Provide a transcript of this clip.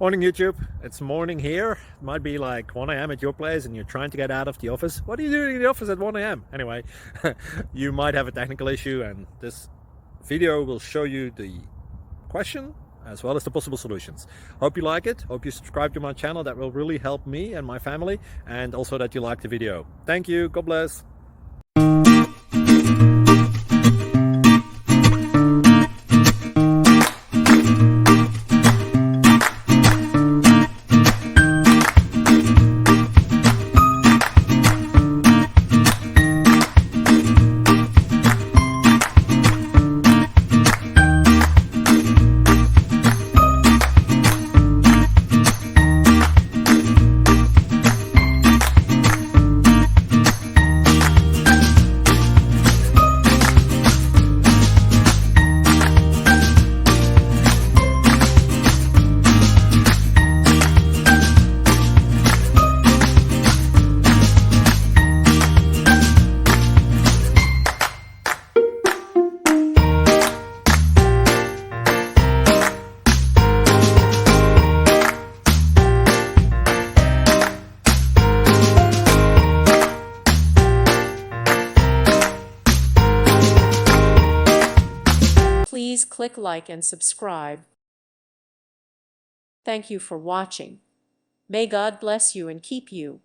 Morning YouTube, it's morning here. It might be like 1 a.m. at your place and you're trying to get out of the office. What are you doing in the office at 1 a.m.? Anyway, you might have a technical issue and this video will show you the question as well as the possible solutions. Hope you like it, hope you subscribe to my channel. That will really help me and my family, and also that you like the video. Thank you, God bless. Please click like and subscribe. Thank you for watching. May God bless you and keep you.